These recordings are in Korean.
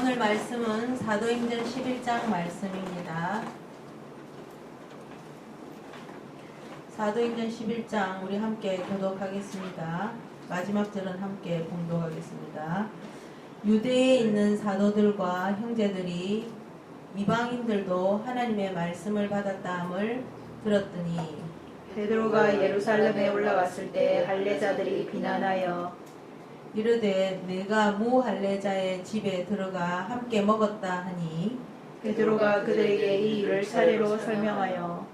오늘 말씀은 사도행전 11장 말씀입니다. 사도행전 11장 우리 함께 교독하겠습니다. 마지막 절은 함께 봉독하겠습니다. 유대에 있는 사도들과 형제들이 이방인들도 하나님의 말씀을 받았다함을 들었더니 베드로가 예루살렘에 올라갔을 때 할례자들이 비난하여 이르되 내가 무할례자의 집에 들어가 함께 먹었다 하니 베드로가 그들에게 이 일을 차례로 설명하여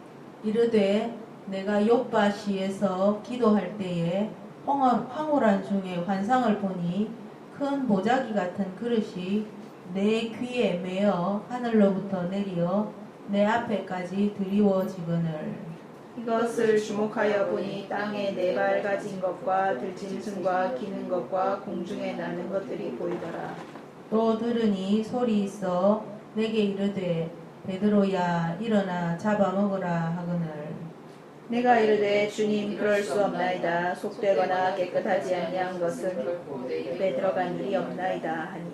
이르되 내가 욥바시에서 기도할 때에 황홀한 중에 환상을 보니 큰 보자기 같은 그릇이 내 귀에 매어 하늘로부터 내리어 내 앞에까지 드리워지거늘 이것을 주목하여 보니 땅에 네 발 가진 것과 들짐승과 기는 것과 공중에 나는 것들이 보이더라. 또 들으니 소리 있어 내게 이르되 베드로야 일어나 잡아먹으라 하거늘 내가 이르되 주님 그럴 수 없나이다. 속되거나 깨끗하지 아니한 것은 입에 들어간 일이 없나이다 하니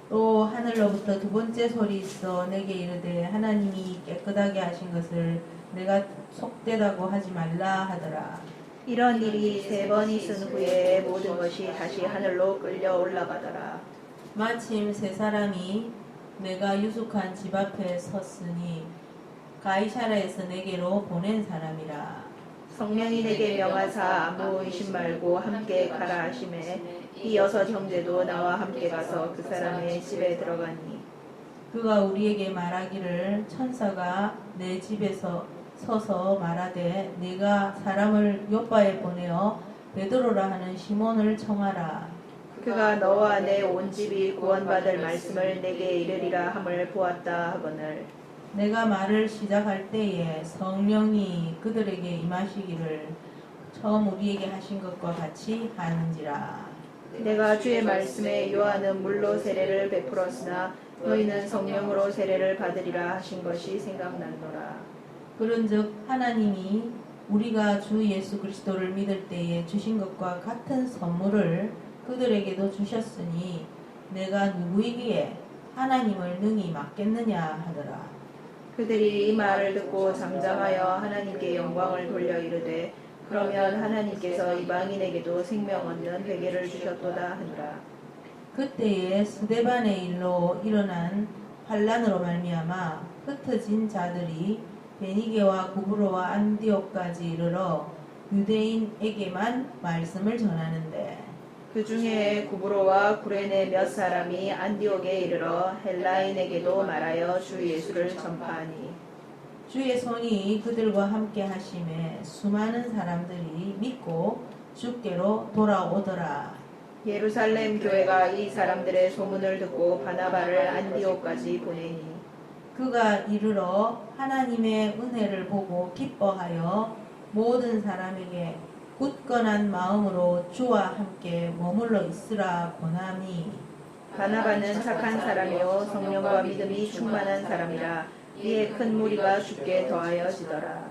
또 하늘로부터 두 번째 소리 있어 내게 이르되 하나님이 깨끗하게 하신 것을 내가 속되다고 하지 말라 하더라. 이런 일이 세 번 있은 후에 모든 것이 다시 하늘로 끌려 올라가더라. 마침 세 사람이 내가 유숙한 집 앞에 섰으니 가이사라에서 내게로 보낸 사람이라. 성령이 내게 명하사 아무 의심 말고 함께 가라 하심에 이 여섯 형제도 나와 함께 가서 그 사람의 집에 들어가니 그가 우리에게 말하기를 천사가 내 집에서 서서 말하되 네가 사람을 요바에 보내어 베드로라 하는 시몬을 청하라. 그가 너와 내 온 집이 구원받을 말씀을 내게 이르리라 함을 보았다 하거늘 내가 말을 시작할 때에 성령이 그들에게 임하시기를 처음 우리에게 하신 것과 같이 하는지라. 내가 주의 말씀에 요한은 물로 세례를 베풀었으나 너희는 성령으로 세례를 받으리라 하신 것이 생각나노라. 그런즉 하나님이 우리가 주 예수 그리스도를 믿을 때에 주신 것과 같은 선물을 그들에게도 주셨으니 내가 누구이기에 하나님을 능히 맡겠느냐 하더라. 그들이 이 말을 듣고 잠잠하여 하나님께 영광을 돌려 이르되 그러면 하나님께서 이방인에게도 생명 얻는 회개를 주셨도다 하니라. 그때에 스데반의 일로 일어난 환란으로 말미암아 흩어진 자들이 베니게와 구브로와 안디옥까지 이르러 유대인에게만 말씀을 전하는데 그 중에 구브로와 구레네 몇 사람이 안디옥에 이르러 헬라인에게도 말하여 주 예수를 전파하니 주의 손이 그들과 함께 하심에 수많은 사람들이 믿고 주께로 돌아오더라. 예루살렘 교회가 이 사람들의 소문을 듣고 바나바를 안디옥까지 보내니 그가 이르러 하나님의 은혜를 보고 기뻐하여 모든 사람에게 굳건한 마음으로 주와 함께 머물러 있으라 권하니 바나바는 착한 사람이요 성령과 믿음이 충만한 사람이라 이에 큰 무리가 주께 더하여지더라.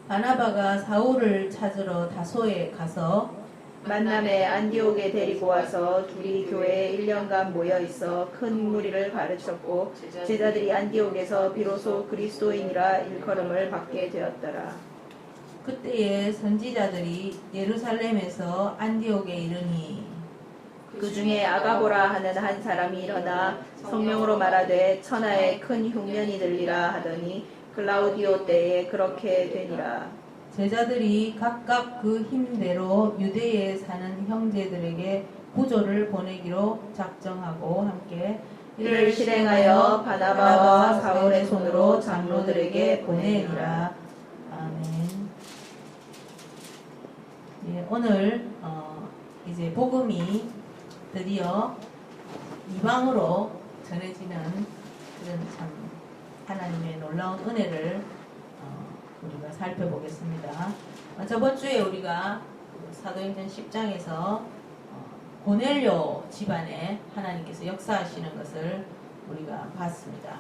바나바가 사울을 찾으러 다소에 가서 만남에 안디옥에 데리고 와서 둘이 교회에 1년간 모여있어 큰 무리를 가르쳤고 제자들이 안디옥에서 비로소 그리스도인이라 일컬음을 받게 되었더라. 그때에 선지자들이 예루살렘에서 안디옥에 이르니 그 중에 아가보라 하는 한 사람이 일어나 성령으로 말하되 천하에 큰 흉년이 들리라 하더니 글라우디오 때에 그렇게 되니라. 제자들이 각각 그 힘대로 유대에 사는 형제들에게 구조를 보내기로 작정하고 함께 이를 실행하여 바나바와 사울의 손으로 장로들에게 보내니라. 아멘. 예, 오늘 이제 복음이 드디어 이방으로 전해지는 그런 참 하나님의 놀라운 은혜를 우리가 살펴보겠습니다. 저번 주에 우리가 사도행전 10장에서 고넬료 집안에 하나님께서 역사하시는 것을 우리가 봤습니다.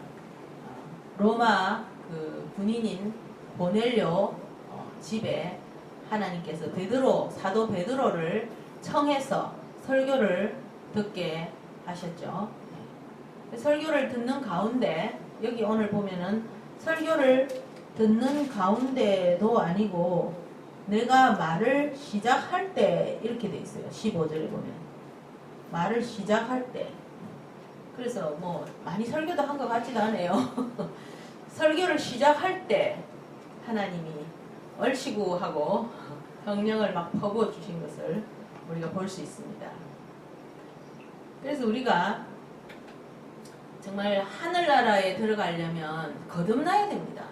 로마 그 군인인 고넬료 집에 하나님께서 사도 베드로를 청해서 설교를 듣게 하셨죠. 설교를 듣는 가운데, 여기 오늘 보면은 설교를 듣는 가운데도 아니고 내가 말을 시작할 때 이렇게 돼 있어요. 15절에 보면 말을 시작할 때. 그래서 뭐 많이 설교도 한 것 같지도 않아요. 설교를 시작할 때 하나님이 얼씨구 하고 성령을 막 퍼부어 주신 것을 우리가 볼 수 있습니다. 그래서 우리가 정말 하늘나라에 들어가려면 거듭나야 됩니다.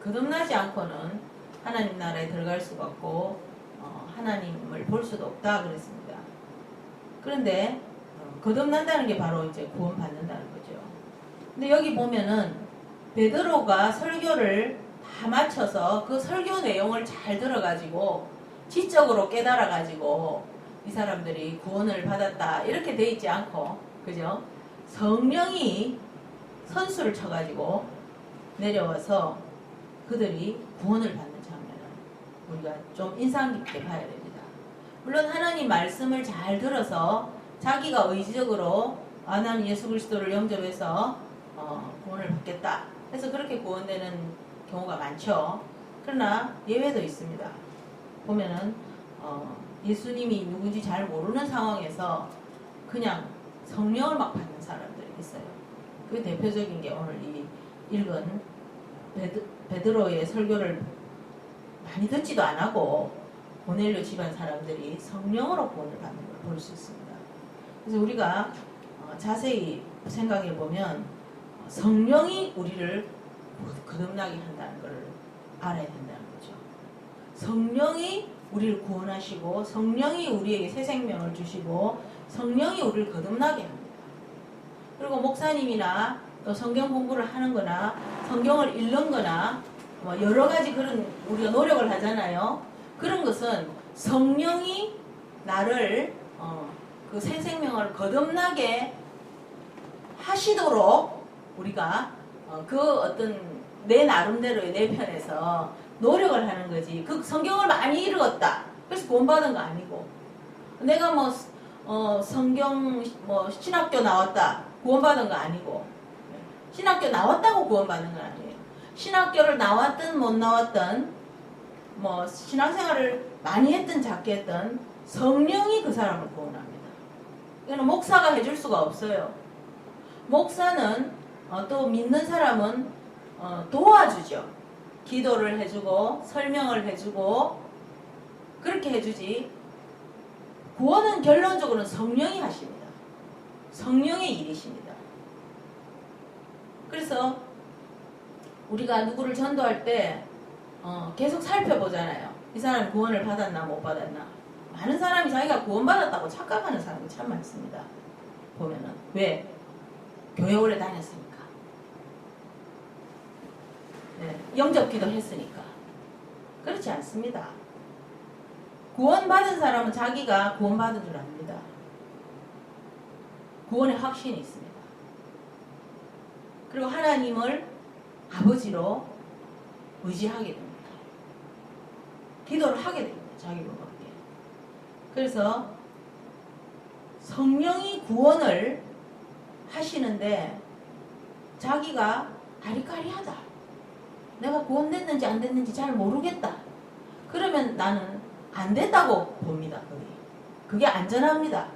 거듭나지 않고는 하나님 나라에 들어갈 수가 없고 하나님을 볼 수도 없다 그랬습니다. 그런데 거듭난다는 게 바로 이제 구원받는다는 거죠. 근데 여기 보면은 베드로가 설교를 다 마쳐서 그 설교 내용을 잘 들어가지고 지적으로 깨달아가지고 이 사람들이 구원을 받았다 이렇게 돼 있지 않고, 그죠? 성령이 선수를 쳐가지고 내려와서 그들이 구원을 받는 장면을 우리가 좀 인상 깊게 봐야 됩니다. 물론 하나님 말씀을 잘 들어서 자기가 의지적으로 나는 예수 그리스도를 영접해서 구원을 받겠다 해서 그렇게 구원되는 경우가 많죠. 그러나 예외도 있습니다. 보면은 예수님이 누군지 잘 모르는 상황에서 그냥 성령을 막 받는 사람들이 있어요. 그 대표적인 게 오늘 이 읽은 베드로의 설교를 많이 듣지도 안 하고 고넬료 집안 사람들이 성령으로 구원을 받는 걸 볼 수 있습니다. 그래서 우리가 자세히 생각해 보면 성령이 우리를 거듭나게 한다는 걸 알아야 된다는 거죠. 성령이 우리를 구원하시고 성령이 우리에게 새 생명을 주시고 성령이 우리를 거듭나게 합니다. 그리고 목사님이나 또 성경 공부를 하는 거나 성경을 읽는 거나 뭐 여러 가지 그런 우리가 노력을 하잖아요. 그런 것은 성령이 나를 그 새 생명을 거듭나게 하시도록 우리가 그 어떤 내 나름대로의 내 편에서 노력을 하는 거지. 그 성경을 많이 읽었다 그래서 구원받은 거 아니고, 내가 뭐 성경 뭐 신학교 나왔다 구원받은 거 아니고, 신학교 나왔다고 구원받는 건 아니에요. 신학교를 나왔든 못 나왔든 뭐 신앙생활을 많이 했든 작게 했든 성령이 그 사람을 구원합니다. 이거는 목사가 해줄 수가 없어요. 목사는 또 믿는 사람은 도와주죠. 기도를 해주고 설명을 해주고 그렇게 해주지, 구원은 결론적으로는 성령이 하십니다. 성령의 일이십니다. 그래서 우리가 누구를 전도할 때 계속 살펴보잖아요. 이 사람이 구원을 받았나 못 받았나. 많은 사람이 자기가 구원받았다고 착각하는 사람이 참 많습니다. 보면은 왜? 교회 오래 다녔으니까, 네, 영접기도 했으니까. 그렇지 않습니다. 구원받은 사람은 자기가 구원받은 줄 압니다. 구원의 확신이 있습니다. 그리고 하나님을 아버지로 의지하게 됩니다. 기도를 하게 됩니다. 자기 몸밖에. 그래서 성령이 구원을 하시는데 자기가 아리까리하다, 내가 구원됐는지 안 됐는지 잘 모르겠다, 그러면 나는 안 됐다고 봅니다. 그게 안전합니다.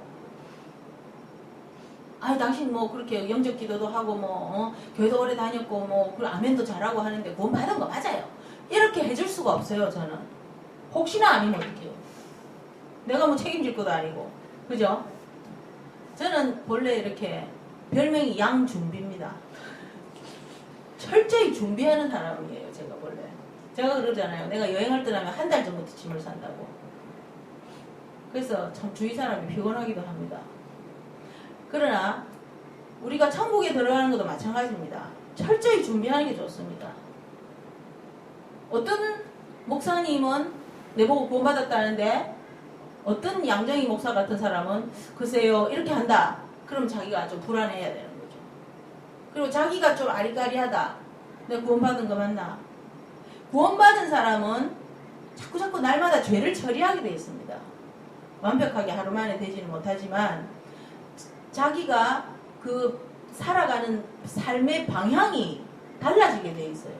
아니 당신 뭐 그렇게 영접 기도도 하고 뭐 교회도 오래 다녔고 뭐 아멘도 잘하고 하는데 구원 받은 거 맞아요. 이렇게 해줄 수가 없어요. 저는 혹시나 아니면 어떡해요. 내가 뭐 책임질 것도 아니고, 그죠? 저는 본래 이렇게 별명이 양준비입니다. 철저히 준비하는 사람이에요. 제가 원래. 제가 그러잖아요. 내가 여행을 떠나면 한 달 전부터 짐을 산다고. 그래서 참 주위 사람이 피곤하기도 합니다. 그러나 우리가 천국에 들어가는 것도 마찬가지입니다. 철저히 준비하는 게 좋습니다. 어떤 목사님은 내보고 구원받았다는데 어떤 양정희 목사 같은 사람은 글쎄요 이렇게 한다. 그럼 자기가 좀 불안해야 되는 거죠. 그리고 자기가 좀 아리까리하다. 내가 구원받은 거 맞나? 구원받은 사람은 자꾸 날마다 죄를 처리하게 되어 있습니다. 완벽하게 하루 만에 되지는 못하지만 자기가 그 살아가는 삶의 방향이 달라지게 돼 있어요.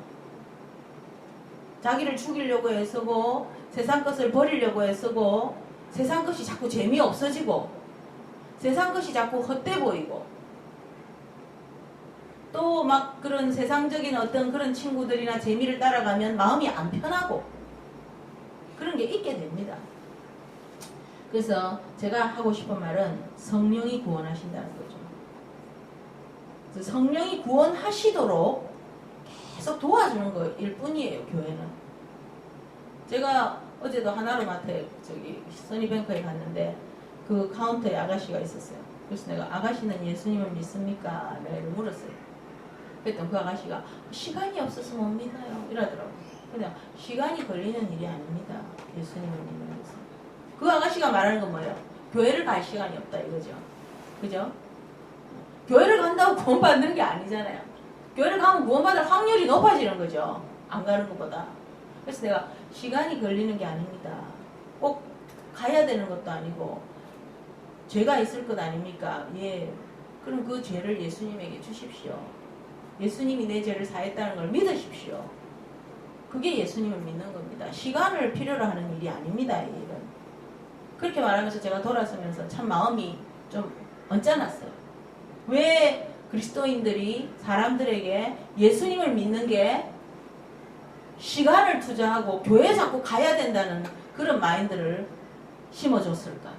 자기를 죽이려고 애쓰고 세상 것을 버리려고 애쓰고 세상 것이 자꾸 재미없어지고 세상 것이 자꾸 헛돼 보이고 또 막 그런 세상적인 어떤 그런 친구들이나 재미를 따라가면 마음이 안 편하고 그런 게 있게 됩니다. 그래서 제가 하고 싶은 말은 성령이 구원하신다는 거죠. 그래서 성령이 구원하시도록 계속 도와주는 거일 뿐이에요, 교회는. 제가 어제도 하나로마트에 저기 써니뱅크에 갔는데 그 카운터에 아가씨가 있었어요. 그래서 내가 아가씨는 예수님을 믿습니까? 내가 물었어요. 그랬더니 그 아가씨가 시간이 없어서 못 믿어요 이러더라고요. 그냥 시간이 걸리는 일이 아닙니다. 예수님을 믿는 것은. 그 아가씨가 말하는 건 뭐예요? 교회를 갈 시간이 없다 이거죠. 그죠? 교회를 간다고 구원받는 게 아니잖아요. 교회를 가면 구원받을 확률이 높아지는 거죠. 안 가는 것보다. 그래서 내가 시간이 걸리는 게 아닙니다. 꼭 가야 되는 것도 아니고 죄가 있을 것 아닙니까? 예. 그럼 그 죄를 예수님에게 주십시오. 예수님이 내 죄를 사했다는 걸 믿으십시오. 그게 예수님을 믿는 겁니다. 시간을 필요로 하는 일이 아닙니다. 이 일은. 그렇게 말하면서 제가 돌아서면서 참 마음이 좀 언짢았어요. 왜 그리스도인들이 사람들에게 예수님을 믿는 게 시간을 투자하고 교회에 자꾸 가야 된다는 그런 마인드를 심어줬을까?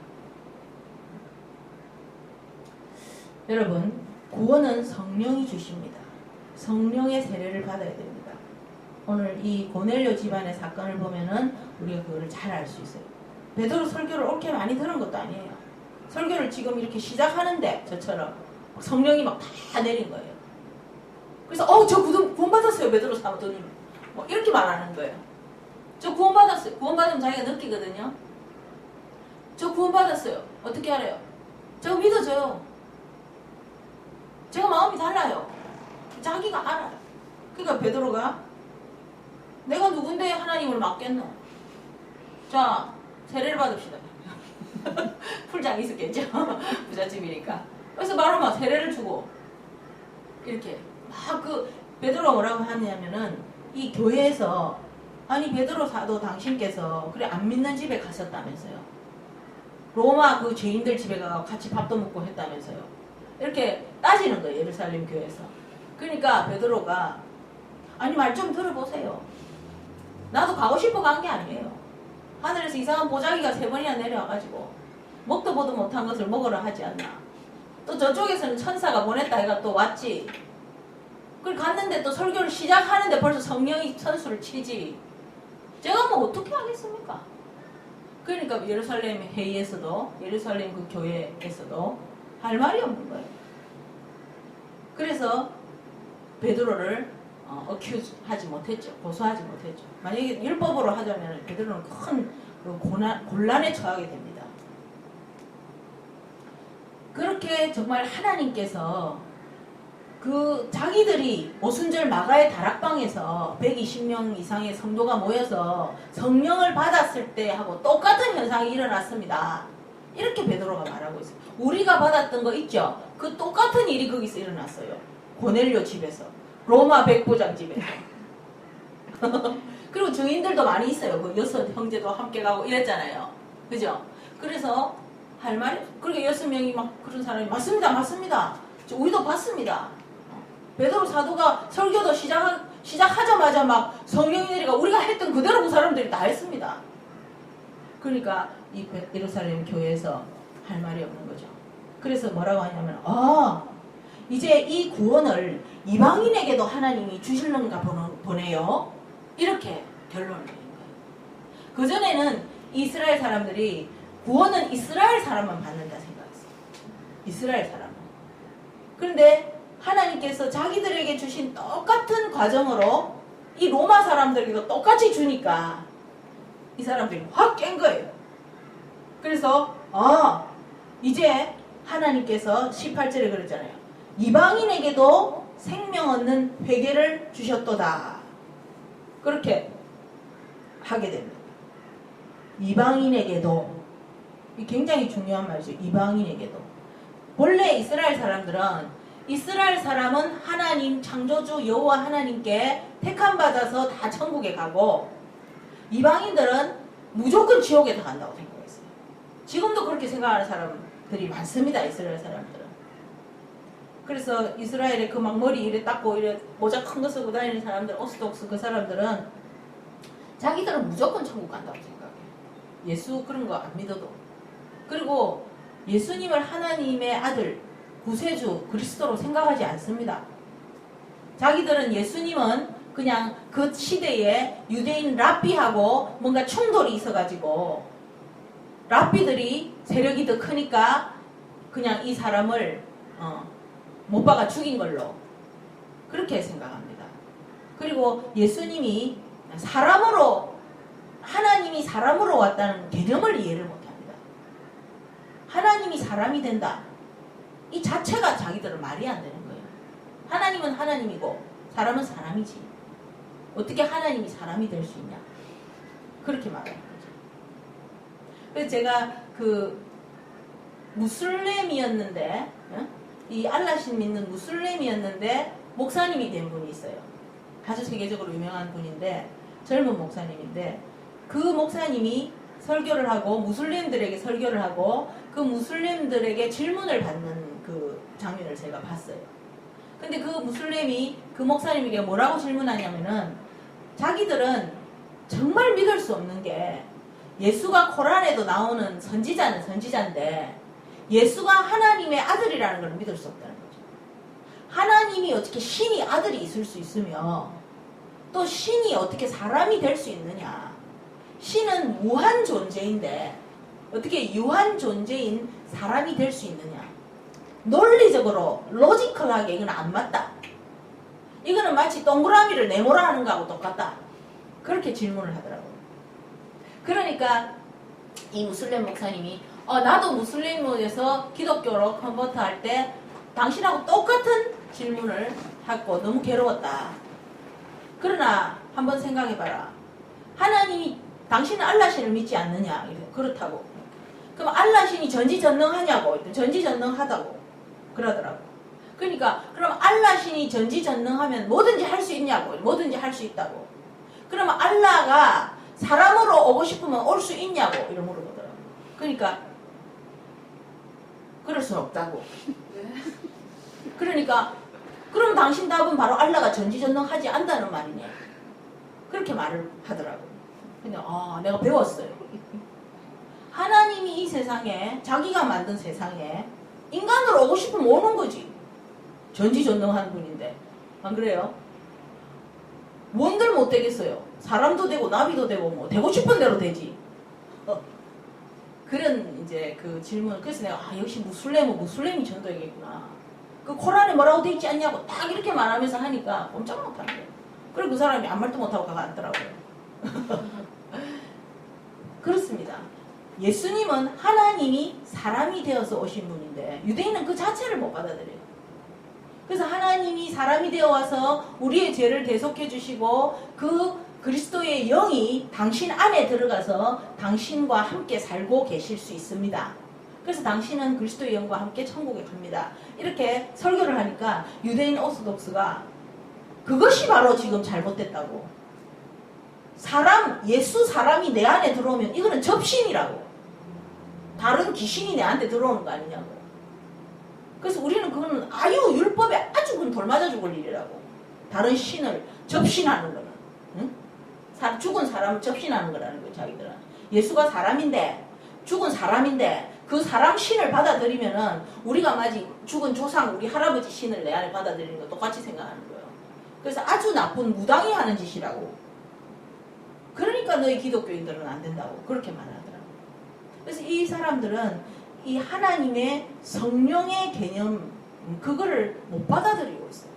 여러분, 구원은 성령이 주십니다. 성령의 세례를 받아야 됩니다. 오늘 이 고넬료 집안의 사건을 보면은 우리가 그거를 잘 알 수 있어요. 베드로 설교를 옳게 많이 들은 것도 아니에요. 설교를 지금 이렇게 시작하는데 저처럼 성령이 막 다 내린 거예요. 그래서 저 구원받았어요 베드로 사도님 뭐 이렇게 말하는 거예요. 저 구원받았어요. 구원받으면 자기가 느끼거든요. 저 구원받았어요. 어떻게 알아요? 제가 믿어져요. 제가 마음이 달라요. 자기가 알아요. 그러니까 베드로가 내가 누군데 하나님을 맡겠노? 자, 세례를 받읍시다. 풀장이 있었겠죠? 부잣집이니까. 그래서 바로 막 세례를 주고 이렇게 막 베드로가 뭐라고 하냐면은 이 교회에서 아니 베드로 사도 당신께서 그래 안 믿는 집에 가셨다면서요. 로마 그 죄인들 집에 가서 같이 밥도 먹고 했다면서요. 이렇게 따지는 거예요. 예루살렘 교회에서. 그러니까 베드로가 아니 말 좀 들어보세요. 나도 가고 싶어 간 게 아니에요. 하늘에서 이상한 보자기가 3번이나 내려와가지고 먹도 보도 못한 것을 먹으라 하지 않나. 또 저쪽에서는 천사가 보냈다 해가 또 왔지. 그걸 갔는데 또 설교를 시작하는데 벌써 성령이 천수를 치지. 제가 뭐 어떻게 하겠습니까? 그러니까 예루살렘 회의에서도 예루살렘 그 교회에서도 할 말이 없는 거예요. 그래서 베드로를 어큐즈 하지 못했죠. 고소하지 못했죠. 만약에 율법으로 하자면 베드로는 큰 곤란에 처하게 됩니다. 그렇게 정말 하나님께서 그 자기들이 오순절 마가의 다락방에서 120명 이상의 성도가 모여서 성령을 받았을 때 하고 똑같은 현상이 일어났습니다. 이렇게 베드로가 말하고 있어요. 우리가 받았던 거 있죠? 그 똑같은 일이 거기서 일어났어요. 고넬료 집에서. 로마 백부장 집에서. 그리고 증인들도 많이 있어요. 그 6 형제도 함께 가고 이랬잖아요. 그죠? 그래서 할 말이, 그렇게 6명이 막 그런 사람이 맞습니다. 맞습니다. 우리도 봤습니다. 베드로 사도가 설교도 시작하자마자 막 성령이 내리가 우리가 했던 그대로 그 사람들이 다 했습니다. 그러니까 이 예루살렘 교회에서 할 말이 없는 거죠. 그래서 뭐라고 하냐면 이제 이 구원을 이방인에게도 하나님이 주실런가 보네요. 이렇게 결론을 내린 거예요. 그전에는 이스라엘 사람들이 구원은 이스라엘 사람만 받는다 생각했어요. 이스라엘 사람만. 그런데 하나님께서 자기들에게 주신 똑같은 과정으로 이 로마 사람들에게도 똑같이 주니까 이 사람들이 확 깬 거예요. 그래서 이제 하나님께서 18절에 그랬잖아요. 이방인에게도 생명 얻는 회개를 주셨도다. 그렇게 하게 됩니다. 이방인에게도 굉장히 중요한 말이죠. 이방인에게도. 본래 이스라엘 사람들은 이스라엘 사람은 하나님 창조주 여호와 하나님께 택함 받아서 다 천국에 가고 이방인들은 무조건 지옥에 다 간다고 생각했어요. 지금도 그렇게 생각하는 사람들이 많습니다. 이스라엘 사람들은. 그래서 이스라엘에 그 막 머리 이래 닦고 이래 모자 큰 거 쓰고 다니는 사람들, 오스독스 그 사람들은 자기들은 무조건 천국 간다고 생각해요. 예수 그런 거 안 믿어도. 그리고 예수님을 하나님의 아들, 구세주, 그리스도로 생각하지 않습니다. 자기들은 예수님은 그냥 그 시대에 유대인 랍비하고 뭔가 충돌이 있어가지고 랍비들이 세력이 더 크니까 그냥 이 사람을 못 박아 죽인 걸로 그렇게 생각합니다. 그리고 예수님이 사람으로 하나님이 사람으로 왔다는 개념을 이해를 못합니다. 하나님이 사람이 된다. 이 자체가 자기들은 말이 안 되는 거예요. 하나님은 하나님이고 사람은 사람이지. 어떻게 하나님이 사람이 될 수 있냐. 그렇게 말하는 거죠. 그래서 제가 그 무슬림이었는데 이 알라신 믿는 무슬림이었는데 목사님이 된 분이 있어요. 아주 세계적으로 유명한 분인데 젊은 목사님인데 그 목사님이 설교를 하고 무슬림들에게 설교를 하고 그 무슬림들에게 질문을 받는 그 장면을 제가 봤어요. 근데 그 무슬림이 그 목사님에게 뭐라고 질문하냐면은 자기들은 정말 믿을 수 없는 게 예수가 코란에도 나오는 선지자는 선지자인데 예수가 하나님의 아들이라는 걸 믿을 수 없다는 거죠. 하나님이 어떻게 신이 아들이 있을 수 있으며 또 신이 어떻게 사람이 될 수 있느냐. 신은 무한 존재인데 어떻게 유한 존재인 사람이 될 수 있느냐. 논리적으로 로지컬하게 이건 안 맞다. 이거는 마치 동그라미를 네모라 하는 거하고 똑같다. 그렇게 질문을 하더라고요. 그러니까 이 무슬림 목사님이 나도 무슬림에서 기독교로 컨버트 할 때 당신하고 똑같은 질문을 하고 너무 괴로웠다. 그러나 한번 생각해봐라. 하나님이 당신은 알라신을 믿지 않느냐. 그렇다고. 그럼 알라신이 전지전능하냐고. 전지전능하다고 그러더라고. 그러니까 그럼 알라신이 전지전능하면 뭐든지 할 수 있냐고. 뭐든지 할 수 있다고. 그러면 알라가 사람으로 오고 싶으면 올 수 있냐고. 이런 물어보더라고. 그러니까 그럴 수는 없다고. 그러니까 그럼 당신 답은 바로 알라가 전지전능하지 않다는 말이네. 그렇게 말을 하더라고. 근데 내가 배웠어요. 하나님이 이 세상에 자기가 만든 세상에 인간으로 오고 싶으면 오는 거지. 전지전능한 분인데 안 그래요? 뭔들 못 되겠어요. 사람도 되고 나비도 되고 뭐 되고 싶은 대로 되지. 그런 이제 그 질문. 그래서 내가 역시 무슬림이 전도해야겠구나. 그 코란에 뭐라고 돼 있지 않냐고 딱 이렇게 말하면서 하니까 꼼짝 못하는 거예요. 그리고 그 사람이 아무 말도 못하고 가더라고요. 그렇습니다. 예수님은 하나님이 사람이 되어서 오신 분인데 유대인은 그 자체를 못 받아들여요. 그래서 하나님이 사람이 되어 와서 우리의 죄를 대속해 주시고 그 그리스도의 영이 당신 안에 들어가서 당신과 함께 살고 계실 수 있습니다. 그래서 당신은 그리스도의 영과 함께 천국에 갑니다. 이렇게 설교를 하니까 유대인 오스독스가 그것이 바로 지금 잘못됐다고. 예수 사람이 내 안에 들어오면 이거는 접신이라고. 다른 귀신이 내한테 들어오는 거 아니냐고. 그래서 우리는 그거는 율법에 아주 그건 돌맞아 죽을 일이라고. 다른 신을 접신하는 거는. 응? 죽은 사람을 접신하는 거라는 거예요, 자기들은. 예수가 사람인데, 죽은 사람인데, 그 사람 신을 받아들이면은 우리가 마치 죽은 조상, 우리 할아버지 신을 내 안에 받아들이는 거 똑같이 생각하는 거예요. 그래서 아주 나쁜 무당이 하는 짓이라고. 그러니까 너희 기독교인들은 안 된다고 그렇게 말하더라고요. 그래서 이 사람들은 이 하나님의 성령의 개념 그거를 못 받아들이고 있어요.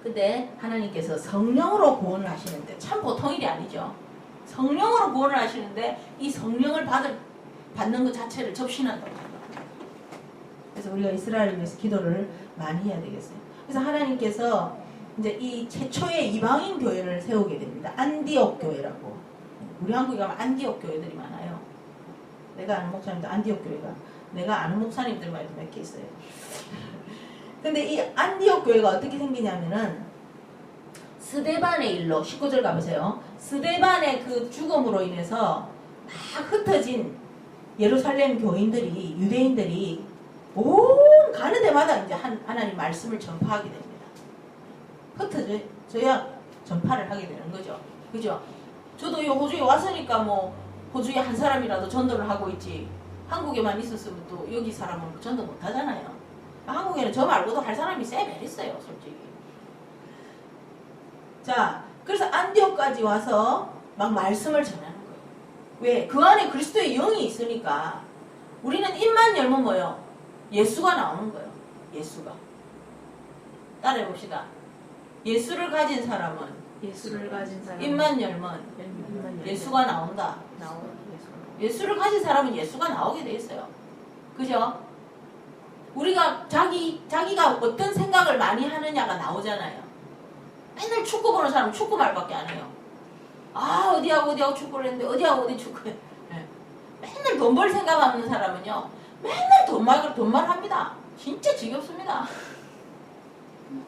근데 하나님께서 성령으로 구원을 하시는데 참 보통 일이 아니죠. 성령으로 구원을 하시는데 이 성령을 받는 것 자체를 접신한다고 생각합니다. 그래서 우리가 이스라엘을 위해서 기도를 많이 해야 되겠어요. 그래서 하나님께서 이제 이 최초의 이방인 교회를 세우게 됩니다. 안디옥 교회라고. 우리 한국에 가면 안디옥 교회들이 많아요. 내가 아는 목사님도 안디옥 교회가 내가 아는 목사님들 말도 몇 개 있어요. 근데 이 안디옥 교회가 어떻게 생기냐면은 스데반의 일로 19절 가보세요. 스데반의 그 죽음으로 인해서 막 흩어진 예루살렘 교인들이 유대인들이 온 가는 데마다 이제 하나님 말씀을 전파하게 됩니다. 흩어져야 전파를 하게 되는 거죠. 그죠? 저도 이 호주에 왔으니까 뭐 호주에 한 사람이라도 전도를 하고 있지. 한국에만 있었으면 또 여기 사람은 전도 못 하잖아요. 한국에는 저 말고도 할 사람이 세벨 있어요, 솔직히. 자, 그래서 안디옥까지 와서 막 말씀을 전하는 거예요. 왜? 그 안에 그리스도의 영이 있으니까 우리는 입만 열면 뭐예요? 예수가 나오는 거예요. 예수가. 따라해 봅시다. 예수를 가진 사람은 입만 열면 예수가 나온다. 예수를 가진 사람은 예수가 나오게 돼 있어요. 그죠? 우리가 자기가 어떤 생각을 많이 하느냐가 나오잖아요. 맨날 축구 보는 사람은 축구 말밖에 안 해요. 아, 어디하고 축구를 했는데 어디하고 어디 축구해. 네. 맨날 돈 벌 생각하는 사람은요. 맨날 돈말 합니다. 진짜 지겹습니다.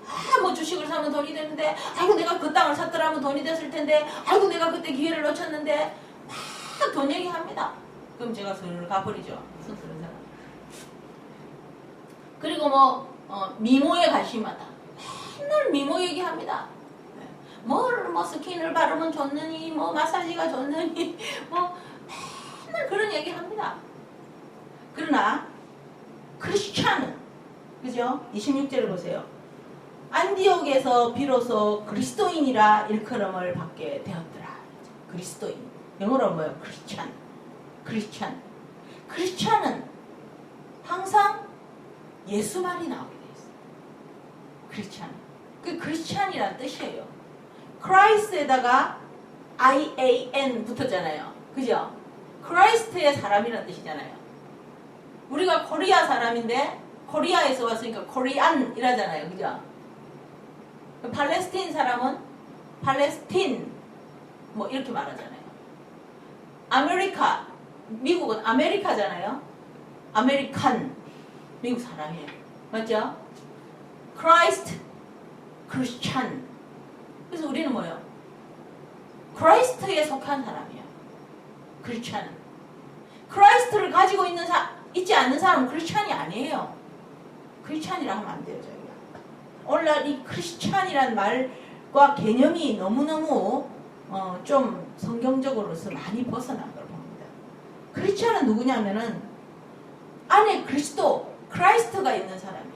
아, 뭐 주식을 사면 돈이 되는데, 아이고 내가 그 땅을 샀더라면 돈이 됐을 텐데, 아이고 내가 그때 기회를 놓쳤는데, 막 돈 얘기합니다. 그럼 제가 슬 가버리죠. 손 쓰는 사람. 그리고 미모에 관심하다. 맨날 미모 얘기합니다. 뭐 스킨을 바르면 좋느니, 뭐 마사지가 좋느니, 뭐 맨날 그런 얘기합니다. 그러나 크리스찬은, 그죠? 26절을 보세요. 안디옥에서 비로소 그리스도인이라 일컬음을 받게 되었더라. 그리스도인. 영어로 뭐예요? 크리스찬은 항상 예수 말이 나오게 돼 있어요. 크리스찬. 그 크리스찬이란 뜻이에요. 크라이스트에다가 IAN 붙었잖아요. 그죠? 크라이스트의 사람이란 뜻이잖아요. 우리가 코리아 사람인데 코리아에서 왔으니까 코리안 이라잖아요. 그죠? 팔레스틴 사람은 팔레스틴 뭐 이렇게 말하잖아요. 아메리카, 미국은 아메리카잖아요. 아메리칸, 미국 사람이에요. 맞죠? 크라이스트, 크리스찬. 그래서 우리는 뭐예요? 크라이스트에 속한 사람이에요. 크리스찬은. 크라이스트를 가지고 있지 않는 사람은 크리스찬이 아니에요. 크리스찬이라 하면 안 돼요, 저희가. 오늘날 이 크리스찬이란 말과 개념이 너무너무 좀 성경적으로서 많이 벗어난 걸 봅니다. 크리스찬은 누구냐면은 안에 크라이스트가 있는 사람이에요.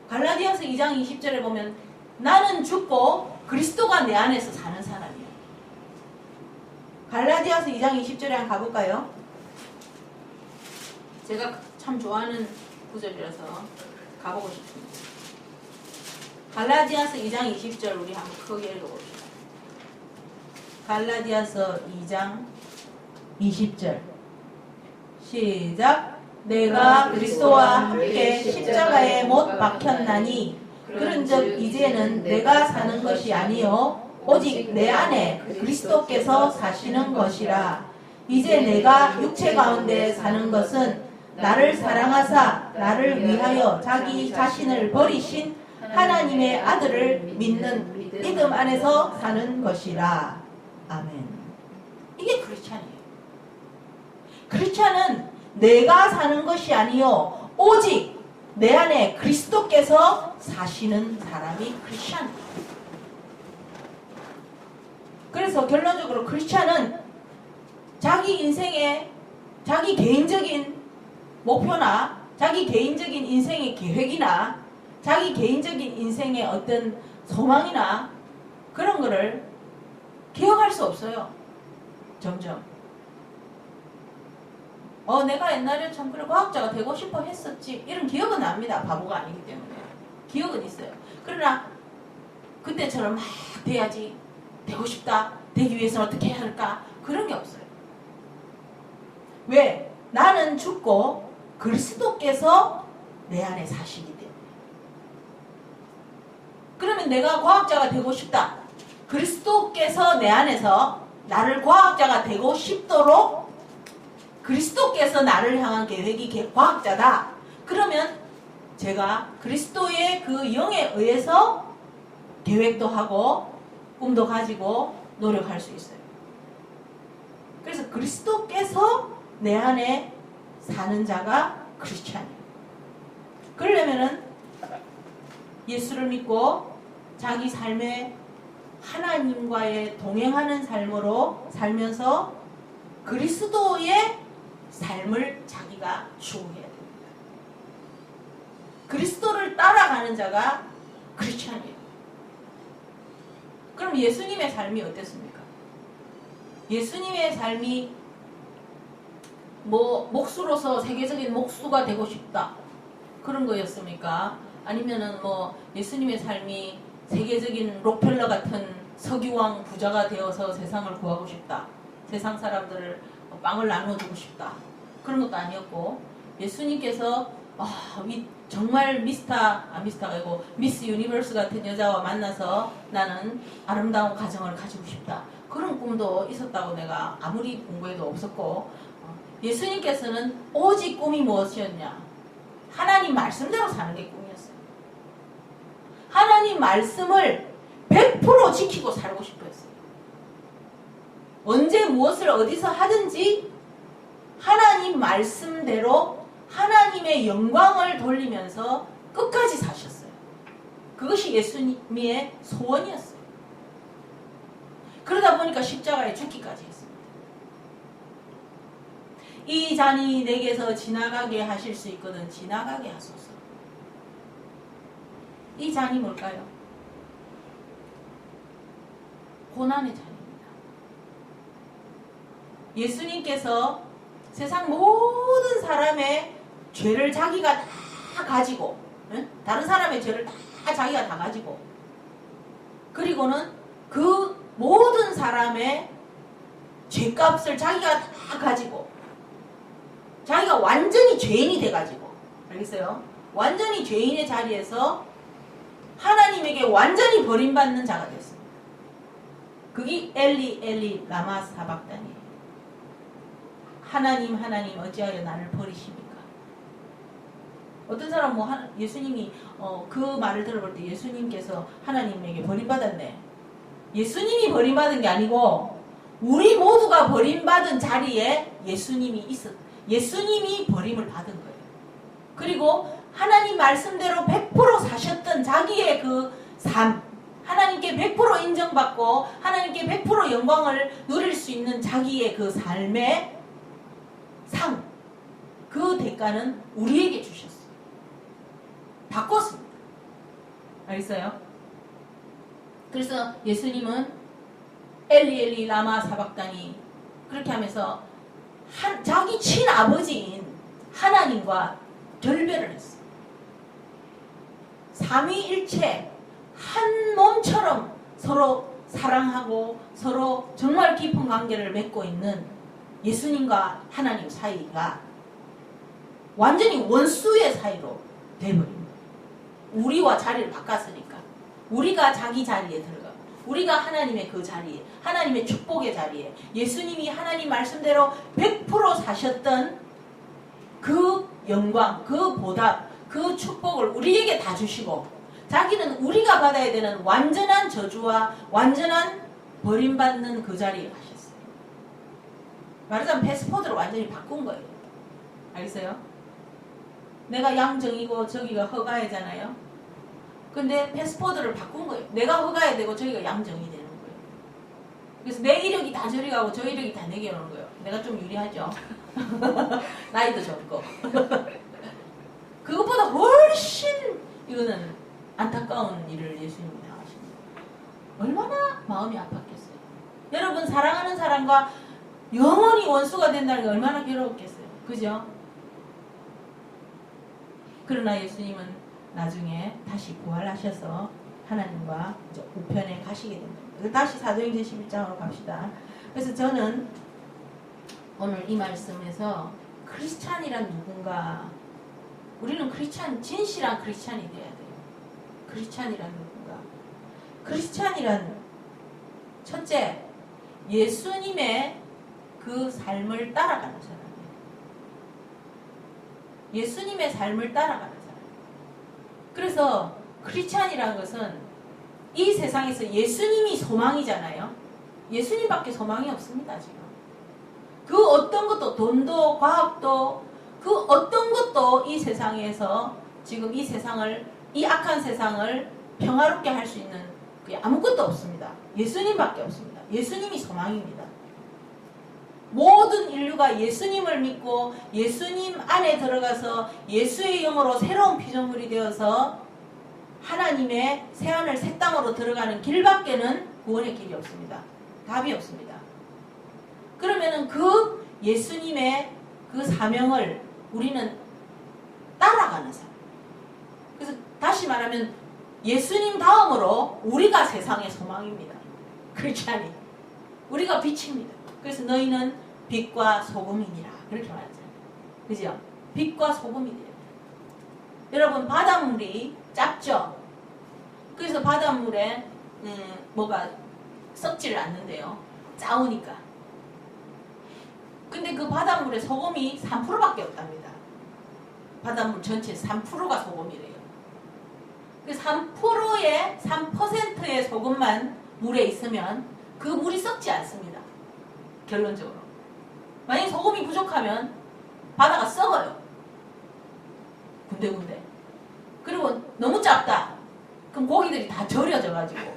갈라디아서 2장 20절에 보면 나는 죽고 그리스도가 내 안에서 사는 사람이에요. 갈라디아서 2장 20절에 한번 가볼까요? 제가 참 좋아하는 구절이라서 가보고 싶습니다. 갈라디아서 2장 20절 우리 한번 크게 읽어봅시다. 갈라디아서 2장 20절 시작. 내가 그리스도와 함께 십자가에 못 박혔나니 그런즉 이제는 내가 사는 것이 아니요 오직 내 안에 그리스도께서 사시는 것이라. 이제 내가 육체 가운데 사는 것은 나를 사랑하사 나를 위하여 자기 자신을 버리신 하나님의 아들을 믿는 믿음 안에서 사는 것이라. 아멘. 이게 크리스찬이에요. 크리스찬은 내가 사는 것이 아니요 오직 내 안에 그리스도께서 사시는 사람이 크리스찬이에요. 그래서 결론적으로 크리스찬은 자기 인생의 자기 개인적인 목표나 자기 개인적인 인생의 계획이나 자기 개인적인 인생의 어떤 소망이나 그런 거를 기억할 수 없어요. 점점. 내가 옛날에 참 그래 과학자가 되고 싶어 했었지. 이런 기억은 납니다. 바보가 아니기 때문에. 기억은 있어요. 그러나 그때처럼 막 돼야지. 되고 싶다. 되기 위해서는 어떻게 해야 할까? 그런 게 없어요. 왜? 나는 죽고 그리스도께서 내 안에 사시기 때문에. 그러면 내가 과학자가 되고 싶다. 그리스도께서 내 안에서 나를 과학자가 되고 싶도록 그리스도께서 나를 향한 계획이 과학자다. 그러면 제가 그리스도의 그 영에 의해서 계획도 하고 꿈도 가지고 노력할 수 있어요. 그래서 그리스도께서 내 안에 사는 자가 크리스찬이에요. 그러려면은 예수를 믿고 자기 삶에 하나님과의 동행하는 삶으로 살면서 그리스도의 삶을 자기가 추구해야 됩니다. 그리스도를 따라가는 자가 크리스찬이에요. 그럼 예수님의 삶이 어땠습니까? 예수님의 삶이 뭐 목수로서 세계적인 목수가 되고 싶다 그런 거였습니까? 아니면은 뭐 예수님의 삶이 세계적인 록펠러 같은 석유왕 부자가 되어서 세상을 구하고 싶다, 세상 사람들을 빵을 나눠주고 싶다 그런 것도 아니었고, 예수님께서 정말 미스터가 아니고 미스 유니버스 같은 여자와 만나서 나는 아름다운 가정을 가지고 싶다 그런 꿈도 있었다고 내가 아무리 공부해도 없었고, 예수님께서는 오직 꿈이 무엇이었냐? 하나님 말씀대로 사는 게 꿈이었어요. 하나님 말씀을 100% 지키고 살고 싶었어요. 언제 무엇을 어디서 하든지 하나님 말씀대로 하나님의 영광을 돌리면서 끝까지 사셨어요. 그것이 예수님의 소원이었어요. 그러다 보니까 십자가에 죽기까지 했습니다. 이 잔이 내게서 지나가게 하실 수 있거든 지나가게 하소서. 이 잔이 뭘까요? 고난의 잔입니다. 예수님께서 세상 모든 사람의 죄를 자기가 다 가지고, 다른 사람의 죄를 다 자기가 다 가지고, 그리고는 그 모든 사람의 죄값을 자기가 다 가지고, 자기가 완전히 죄인이 돼가지고, 알겠어요? 완전히 죄인의 자리에서 하나님에게 완전히 버림받는 자가 됐습니다. 그게 엘리 엘리 라마 사박단이에요. 하나님 하나님 어찌하여 나를 버리십니까? 어떤 사람 예수님이 그 말을 들어볼 때 예수님께서 하나님에게 버림받았네. 예수님이 버림받은 게 아니고 우리 모두가 버림받은 자리에 예수님이 버림을 받은 거예요. 그리고 하나님 말씀대로 100% 사셨던 자기의 그 삶, 하나님께 100% 인정받고 하나님께 100% 영광을 누릴 수 있는 자기의 그 삶의 상, 그 대가는 우리에게 주셨어요. 바꿨습니다. 알겠어요? 그래서 예수님은 엘리 엘리 라마 사박다니 그렇게 하면서 자기 친아버지인 하나님과 결별을 했어요. 삼위일체 한 몸처럼 서로 사랑하고 서로 정말 깊은 관계를 맺고 있는 예수님과 하나님 사이가 완전히 원수의 사이로 돼버립니다. 우리와 자리를 바꿨으니까 우리가 자기 자리에 들어가, 우리가 하나님의 그 자리에, 하나님의 축복의 자리에, 예수님이 하나님 말씀대로 100% 사셨던 그 영광, 그 보답, 그 축복을 우리에게 다 주시고, 자기는 우리가 받아야 되는 완전한 저주와 완전한 버림받는 그 자리에 가셨어요. 말하자면 패스포드를 완전히 바꾼 거예요. 알겠어요? 내가 양정이고 저기가 허가해잖아요. 근데 패스포드를 바꾼 거예요. 내가 허가해야 되고 저기가 양정이 되는 거예요. 그래서 내 이력이 다 저리 가고 저 이력이 다 내게 오는 거예요. 내가 좀 유리하죠. 나이도 적고. 그것보다 훨씬 이거는 안타까운 일을 예수님이 당하십니다. 얼마나 마음이 아팠겠어요. 여러분 사랑하는 사람과 영원히 원수가 된다는 게 얼마나 괴로웠겠어요. 그죠? 그러나 예수님은 나중에 다시 부활하셔서 하나님과 이제 우편에 가시게 됩니다. 다시 사도행전 11장으로 갑시다. 그래서 저는 오늘 이 말씀에서 크리스찬이란 누군가, 우리는 진실한 크리스찬이 돼야 돼요. 크리스찬이란 누군가. 크리스찬이란 첫째, 예수님의 그 삶을 따라가는 사람이에요. 예수님의 삶을 따라가는 사람. 그래서 크리스찬이라는 것은 이 세상에서 예수님이 소망이잖아요. 예수님밖에 소망이 없습니다, 지금. 그 어떤 것도, 돈도, 과학도, 그 어떤 것도 이 세상에서 지금 이 세상을, 이 악한 세상을 평화롭게 할 수 있는 그게 아무것도 없습니다. 예수님밖에 없습니다. 예수님이 소망입니다. 모든 인류가 예수님을 믿고 예수님 안에 들어가서 예수의 영으로 새로운 피조물이 되어서 하나님의 새하늘 새 땅으로 들어가는 길밖에는 구원의 길이 없습니다. 답이 없습니다. 그러면은 그 예수님의 그 사명을 우리는 따라가는 사람. 그래서 다시 말하면 예수님 다음으로 우리가 세상의 소망입니다. 크리스찬이. 우리가 빛입니다. 그래서 너희는 빛과 소금이니라. 그렇게 말하잖아요. 그죠? 빛과 소금이 돼요. 여러분, 바닷물이 짭죠? 그래서 바닷물에 뭐가 썩지를 않는데요. 짜우니까. 근데 그 바닷물에 소금이 3%밖에 없답니다. 바닷물 전체 3%가 소금이래요. 그 3%의 3%의 소금만 물에 있으면 그 물이 썩지 않습니다. 결론적으로. 만약에 소금이 부족하면 바다가 썩어요. 군데군데. 그리고 너무 짭다. 그럼 고기들이 다 절여져가지고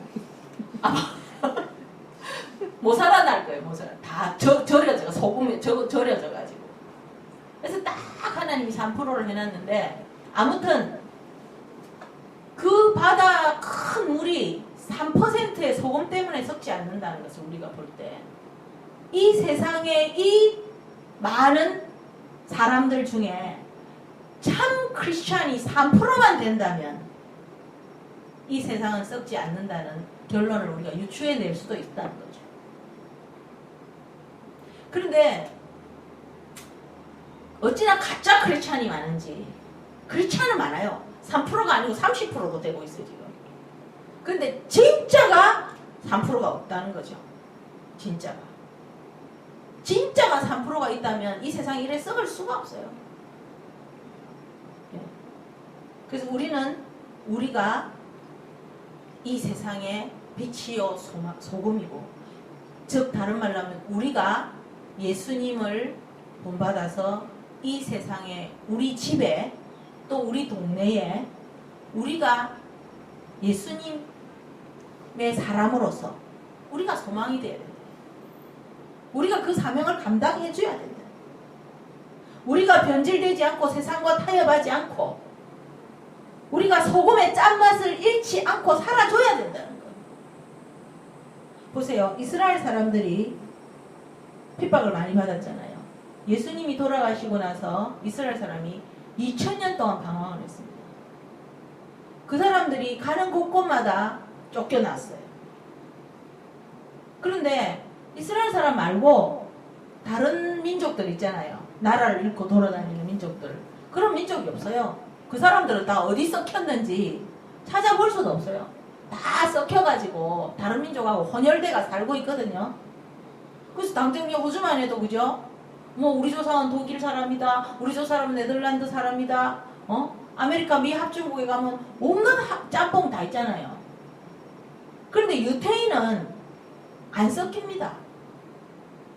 못 살아날 거예요. 못 살아. 다 절여져. 소금에 절여져가지고. 그래서 딱 하나님이 3%를 해놨는데 아무튼 그 바다 큰 물이 3%의 소금 때문에 썩지 않는다는 것을 우리가 볼 때 이 세상에 이 많은 사람들 중에 참 크리스찬이 3%만 된다면 이 세상은 썩지 않는다는 결론을 우리가 유추해낼 수도 있다는 거죠. 그런데 어찌나 가짜 크리스찬이 많은지 크리스찬은 많아요. 3%가 아니고 30%도 되고 있어요 지금. 그런데 진짜가 3%가 없다는 거죠. 진짜가 3%가 있다면 이 세상이 이래 썩을 수가 없어요. 그래서 우리가 이 세상의 빛이요 소금이고, 즉 다른 말로 하면 우리가 예수님을 본받아서 이 세상에 우리 집에 또 우리 동네에 우리가 예수님의 사람으로서 우리가 소망이 돼야 된다. 우리가 그 사명을 감당해 줘야 된다. 우리가 변질되지 않고 세상과 타협하지 않고 우리가 소금의 짠맛을 잃지 않고 살아줘야 된다는 거예요. 보세요. 이스라엘 사람들이 핍박을 많이 받았잖아요. 예수님이 돌아가시고 나서 이스라엘 사람이 2000년 동안 방황을 했습니다. 그 사람들이 가는 곳곳마다 쫓겨났어요. 그런데 이스라엘 사람 말고 다른 민족들 있잖아요. 나라를 잃고 돌아다니는 민족들. 그런 민족이 없어요. 그 사람들은 다 어디 썩혔는지 찾아볼 수도 없어요. 다 썩혀가지고 다른 민족하고 혼혈돼가 살고 있거든요. 그래서 당장 호주만 해도 그죠? 뭐 우리 조상은 독일 사람이다. 우리 조 사람은 네덜란드 사람이다. 아메리카 미 합중국에 가면 온갖 짬뽕 다 있잖아요. 그런데 유태인은 안 썩힙니다.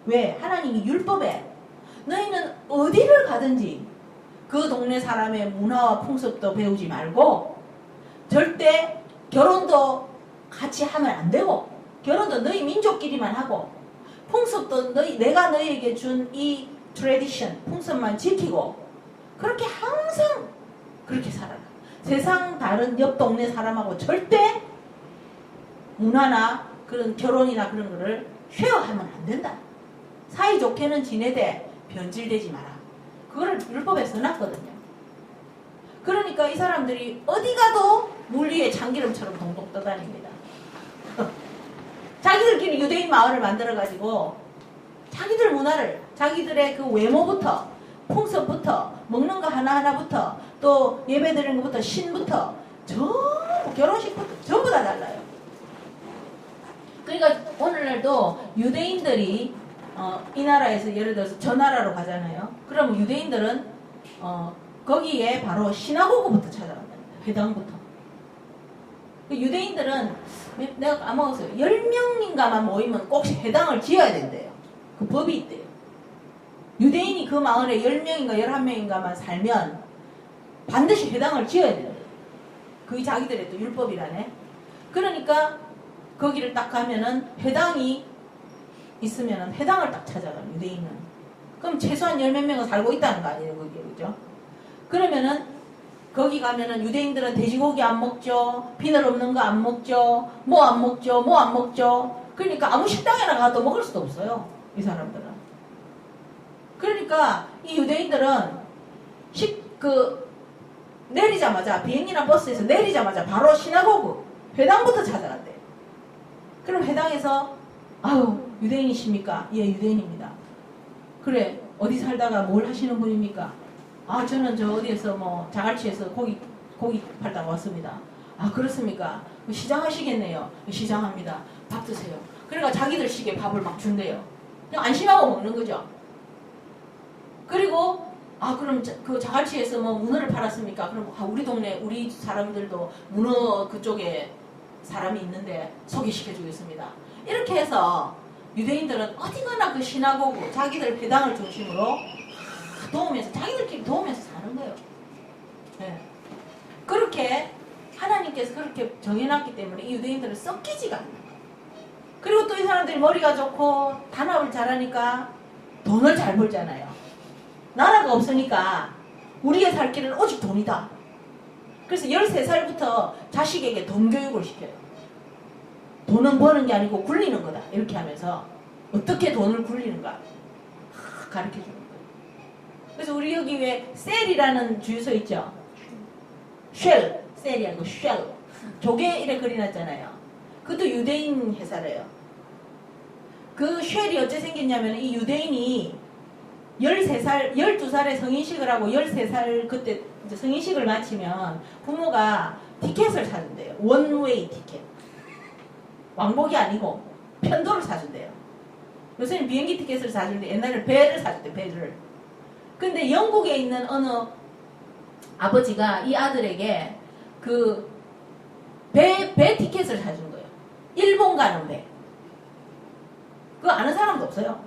왜? 하나님이 율법에 너희는 어디를 가든지 그 동네 사람의 문화와 풍습도 배우지 말고 절대 결혼도 같이 하면 안 되고 결혼도 너희 민족끼리만 하고 풍습도 내가 너희에게 준 이 트래디션 풍습만 지키고 그렇게 항상 그렇게 살아라. 세상 다른 옆 동네 사람하고 절대 문화나 그런 결혼이나 그런 거를 쉐어하면 안 된다. 사이좋게는 지내되 변질되지 마라. 그거를 율법에 써놨거든요. 그러니까 이 사람들이 어디 가도 물 위에 참기름처럼 동동 떠다닙니다. 자기들끼리 유대인 마을을 만들어가지고 자기들 문화를 자기들의 그 외모부터 풍습부터 먹는 거 하나하나부터 또 예배 드리는 것부터 신부터 전부 결혼식부터 전부 다 달라요. 그러니까 오늘날도 유대인들이 이 나라에서 예를 들어서 저 나라로 가잖아요. 그러면 유대인들은 거기에 바로 시나고그부터 찾아간다. 회당부터. 유대인들은 내가 까먹었어요. 10명인가만 모이면 꼭 회당을 지어야 된대요. 그 법이 있대요. 유대인이 그 마을에 10명인가 11명인가만 살면 반드시 회당을 지어야 된대요. 그게 자기들의 또 율법이라네. 그러니까 거기를 딱 가면은 회당이 있으면은 회당을 딱 찾아가요. 유대인은. 그럼 최소한 10몇 명은 살고 있다는 거 아니에요. 거기에. 그죠? 그러면은 거기 가면은 유대인들은 돼지고기 안 먹죠. 비늘 없는 거 안 먹죠. 뭐 안 먹죠. 뭐 안 먹죠. 그러니까 아무 식당에나 가도 먹을 수도 없어요. 이 사람들은. 그러니까 이 유대인들은 내리자마자 비행기나 버스에서 내리자마자 바로 시나고그 회당부터 찾아간대. 그럼 회당에서 아유 유대인이십니까? 예 유대인입니다. 그래 어디 살다가 뭘 하시는 분입니까? 아 저는 저 어디에서 뭐 자갈치에서 고기 팔다가 왔습니다. 아 그렇습니까? 시장 하시겠네요. 시장합니다. 밥 드세요. 그러니까 자기들 식에 밥을 막 준대요. 그냥 안심하고 먹는 거죠. 그리고 아 그럼 그 자갈치에서 뭐 문어를 팔았습니까? 그럼 우리 동네 우리 사람들도 문어 그쪽에 사람이 있는데 소개시켜 주겠습니다. 이렇게 해서 유대인들은 어디가나 그 시나고그 자기들 회당을 중심으로 도우면서 자기들끼리 도우면서 사는 거예요. 네. 그렇게 하나님께서 그렇게 정해놨기 때문에 이 유대인들은 섞이지가 않아요. 그리고 또 이 사람들이 머리가 좋고 단합을 잘하니까 돈을 잘 벌잖아요. 나라가 없으니까 우리의 살 길은 오직 돈이다. 그래서 13살부터 자식에게 돈 교육을 시켜요. 돈은 버는 게 아니고 굴리는 거다. 이렇게 하면서 어떻게 돈을 굴리는가 가르쳐 주는 거예요. 그래서 우리 여기 왜 셀이라는 주유소 있죠? 쉘, 셀이 아니고 쉘. 조개 이래 그려놨잖아요. 그것도 유대인 회사래요. 그 쉘이 어째 생겼냐면 이 유대인이 13살, 12살에 성인식을 하고 13살 그때 이제 성인식을 마치면 부모가 티켓을 사준대요. 원웨이 티켓. 왕복이 아니고 편도를 사준대요. 요새는 비행기 티켓을 사주는데 옛날에는 배를 사줬대요. 배를. 근데 영국에 있는 어느 아버지가 이 아들에게 그 배 티켓을 사준 거예요. 일본 가는 배. 그거 아는 사람도 없어요.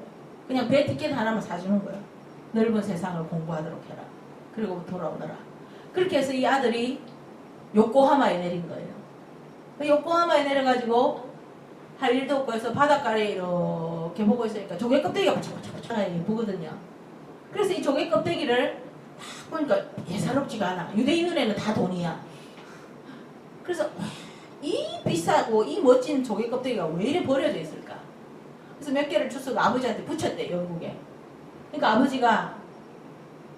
그냥 배 티켓 하나만 사주는 거예요. 넓은 세상을 공부하도록 해라. 그리고 돌아오너라. 그렇게 해서 이 아들이 요코하마에 내린 거예요. 요코하마에 내려가지고 할 일도 없고 해서 바닷가에 이렇게 보고 있으니까 조개 껍데기가 바짝바짝바짝 보거든요. 그래서 이 조개 껍데기를 딱 보니까 예사롭지가 않아. 유대인 눈에는 다 돈이야. 그래서 이 비싸고 이 멋진 조개 껍데기가 왜 이래 버려져 있을까? 그래서 몇 개를 주워서 아버지한테 붙였대, 영국에. 그러니까 아버지가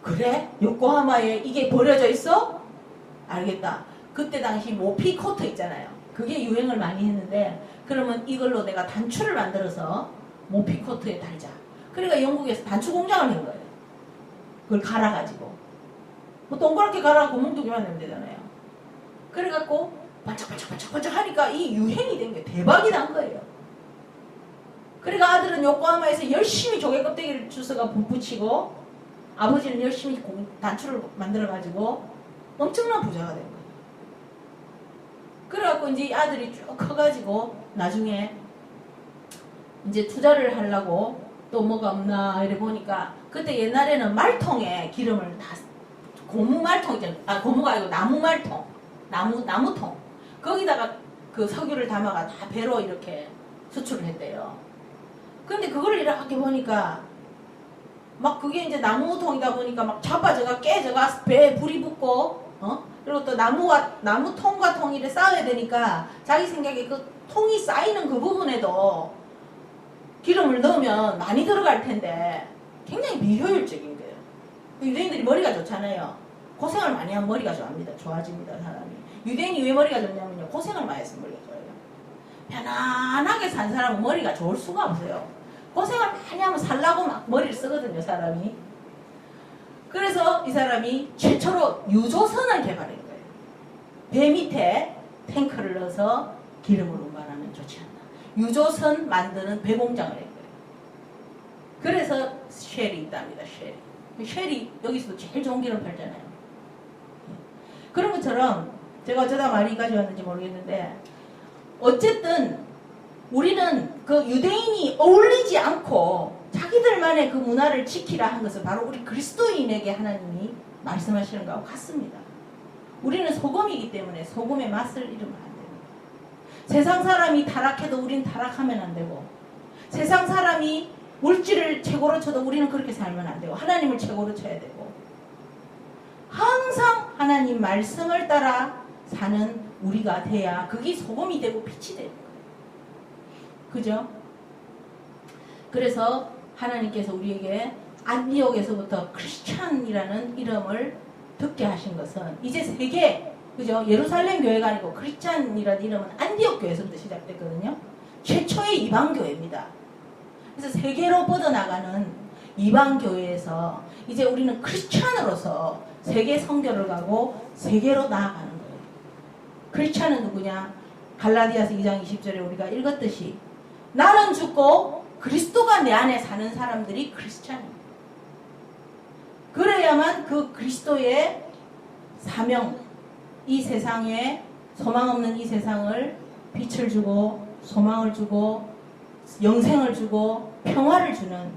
그래? 요코하마에 이게 버려져 있어? 알겠다. 그때 당시 모피 코트 있잖아요. 그게 유행을 많이 했는데 그러면 이걸로 내가 단추를 만들어서 모피 코트에 달자. 그러니까 영국에서 단추 공장을 한 거예요. 그걸 갈아가지고. 뭐 동그랗게 갈아 구멍두기만 내면 되잖아요. 그래갖고 반짝반짝반짝 하니까 이 유행이 된 게 대박이 난 거예요. 그러니까 아들은 요코하마에서 열심히 조개 껍데기를 주워가 붙이고 아버지는 열심히 단추를 만들어가지고 엄청난 부자가 된 거예요. 그래갖고 이제 아들이 쭉 커가지고 나중에 이제 투자를 하려고 또 뭐가 없나 이래 보니까 그때 옛날에는 말통에 기름을 다 고무 말통 있잖아요. 아 고무가 아니고 나무 말통, 나무통 거기다가 그 석유를 담아가 다 배로 이렇게 수출을 했대요. 근데 그걸 이렇게 보니까 막 그게 이제 나무통이다 보니까 막 자빠져가 깨져가 배에 불이 붙고 그리고 또 나무통과 통이를 쌓아야 되니까 자기 생각에 그 통이 쌓이는 그 부분에도 기름을 넣으면 많이 들어갈 텐데 굉장히 비효율적인 거예요. 유대인들이 머리가 좋잖아요. 고생을 많이 하면 머리가 좋아집니다, 사람이. 유대인이 왜 머리가 좋냐면요. 고생을 많이 해서 머리가 좋아요. 편안하게 산 사람은 머리가 좋을 수가 없어요. 고생을 많이 하면 살라고 막 머리를 쓰거든요, 사람이. 그래서 이 사람이 최초로 유조선을 개발한 거예요. 배 밑에 탱크를 넣어서 기름을 운반하면 좋지 않나. 유조선 만드는 배 공장을 한 거예요. 그래서 쉘이 있답니다, 쉘이. 쉘이 여기서도 제일 좋은 기름 팔잖아요. 그런 것처럼 제가 어쩌다 말이 가져왔는지 모르겠는데 어쨌든 우리는 그 유대인이 어울리지 않고 자기들만의 그 문화를 지키라 한 것은 바로 우리 그리스도인에게 하나님이 말씀하시는 것과 같습니다. 우리는 소금이기 때문에 소금의 맛을 잃으면 안 됩니다. 세상 사람이 타락해도 우리는 타락하면 안 되고 세상 사람이 물질을 최고로 쳐도 우리는 그렇게 살면 안 되고 하나님을 최고로 쳐야 되고 항상 하나님 말씀을 따라 사는 우리가 돼야 그게 소금이 되고 빛이 되는 거예요. 그죠? 그래서 하나님께서 우리에게 안디옥에서부터 크리스찬이라는 이름을 듣게 하신 것은 이제 세계, 그죠? 예루살렘 교회가 아니고 크리스찬이라는 이름은 안디옥 교회에서부터 시작됐거든요. 최초의 이방 교회입니다. 그래서 세계로 뻗어나가는 이방 교회에서 이제 우리는 크리스찬으로서 세계 선교를 가고 세계로 나아가는 거예요. 크리스찬은 누구냐? 갈라디아서 2장 20절에 우리가 읽었듯이 나는 죽고 그리스도가 내 안에 사는 사람들이 크리스찬입니다. 그래야만 그 그리스도의 사명, 이 세상에 소망 없는 이 세상을 빛을 주고 소망을 주고 영생을 주고 평화를 주는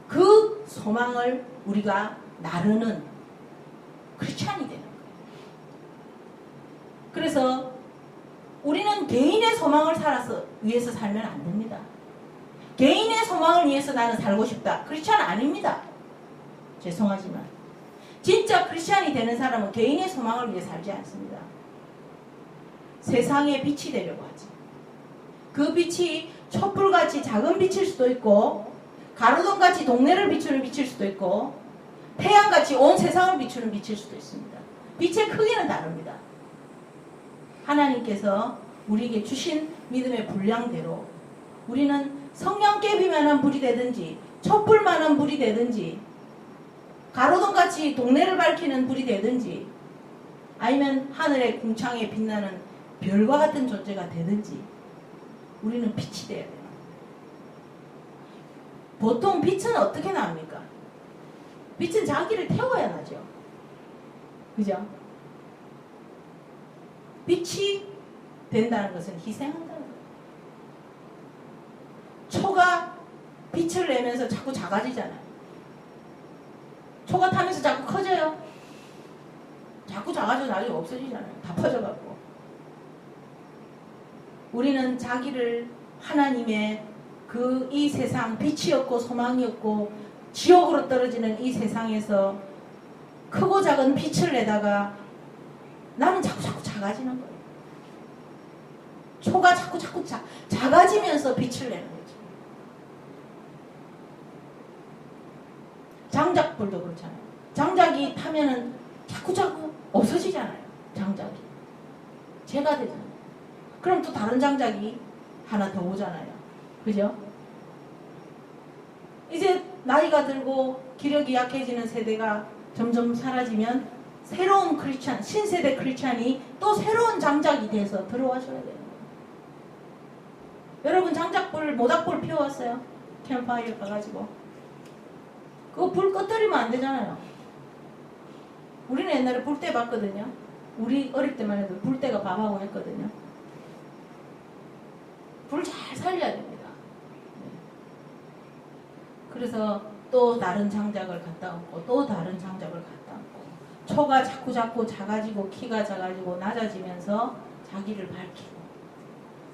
그 소망을 우리가 나르는 크리스찬이 되는 거예요. 그래서 우리는 개인의 소망을 위해서 살면 안 됩니다. 개인의 소망을 위해서 나는 살고 싶다. 크리스찬 아닙니다. 죄송하지만 진짜 크리스찬이 되는 사람은 개인의 소망을 위해 살지 않습니다. 세상에 빛이 되려고 하지. 그 빛이 촛불같이 작은 빛일 수도 있고 가로등같이 동네를 비추는 빛일 수도 있고 태양같이 온 세상을 비추는 빛일 수도 있습니다. 빛의 크기는 다릅니다. 하나님께서 우리에게 주신 믿음의 분량대로 우리는 성냥개비만한 불이 되든지 촛불만한 불이 되든지 가로등같이 동네를 밝히는 불이 되든지 아니면 하늘의 궁창에 빛나는 별과 같은 존재가 되든지 우리는 빛이 돼야 돼요. 보통 빛은 어떻게 나옵니까? 빛은 자기를 태워야 나죠. 그죠? 빛이 된다는 것은 희생한다는 거예요. 초가 빛을 내면서 자꾸 작아지잖아요. 초가 타면서 자꾸 커져요. 자꾸 작아져 나중에 없어지잖아요. 다 퍼져갖고. 우리는 자기를 하나님의 이 세상 빛이었고 소망이었고 지옥으로 떨어지는 이 세상에서 크고 작은 빛을 내다가 나는 자꾸 작아지는 거예요. 초가 자꾸 작아지면서 빛을 내는 거죠. 장작불도 그렇잖아요. 장작이 타면은 자꾸 없어지잖아요. 장작이. 재가 되잖아요. 그럼 또 다른 장작이 하나 더 오잖아요. 그죠? 이제 나이가 들고 기력이 약해지는 세대가 점점 사라지면 새로운 크리스찬, 신세대 크리스찬이 또 새로운 장작이 돼서 들어와줘야 되는 거예요. 여러분 장작불, 모닥불 피워왔어요? 캠파이어 가가지고. 그거 불 꺼뜨리면 안 되잖아요. 우리는 옛날에 불때 봤거든요. 우리 어릴 때만 해도 불때가 밥하고 했거든요. 불 잘 살려야 됩니다. 그래서 또 다른 장작을 갖다 얹고 또 다른 장작을 갖다 얹고 초가 자꾸 작아지고 키가 작아지고 낮아지면서 자기를 밝히고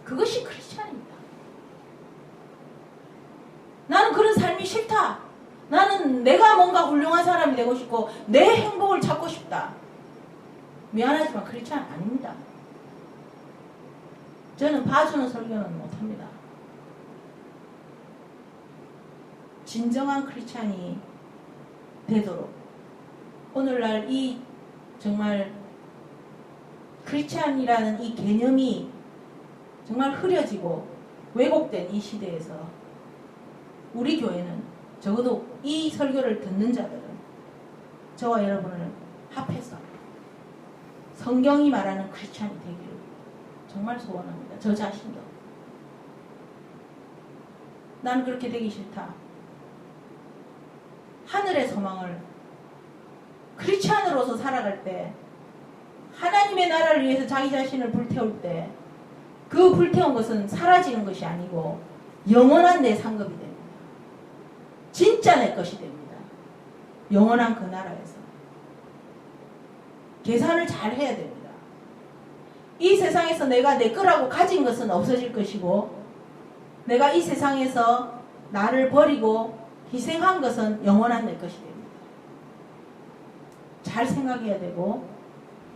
그것이 크리스찬입니다. 나는 그런 삶이 싫다. 나는 내가 뭔가 훌륭한 사람이 되고 싶고 내 행복을 찾고 싶다. 미안하지만 크리스찬 아닙니다. 저는 봐주는 설교는 못합니다. 진정한 크리스찬이 되도록 오늘날 이 정말 크리스찬이라는 이 개념이 정말 흐려지고 왜곡된 이 시대에서 우리 교회는 적어도 이 설교를 듣는 자들은 저와 여러분을 합해서 성경이 말하는 크리스찬이 되기를 정말 소원합니다. 저 자신도. 나는 그렇게 되기 싫다. 하늘의 소망을 크리스찬으로서 살아갈 때 하나님의 나라를 위해서 자기 자신을 불태울 때 그 불태운 것은 사라지는 것이 아니고 영원한 내 상급이 됩니다. 진짜 내 것이 됩니다. 영원한 그 나라에서. 계산을 잘 해야 됩니다. 이 세상에서 내가 내 거라고 가진 것은 없어질 것이고 내가 이 세상에서 나를 버리고 희생한 것은 영원한 내 것이 됩니다. 잘 생각해야 되고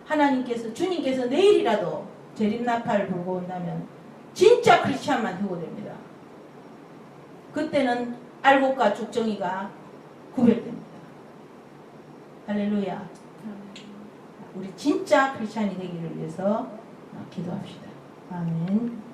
하나님께서 주님께서 내일이라도 재림나팔을 불고 온다면 진짜 크리스찬만 휴고됩니다. 그때는 알곡과 쭉정이가 구별됩니다. 할렐루야. 우리 진짜 크리스찬이 되기를 위해서 기도합시다. 아멘.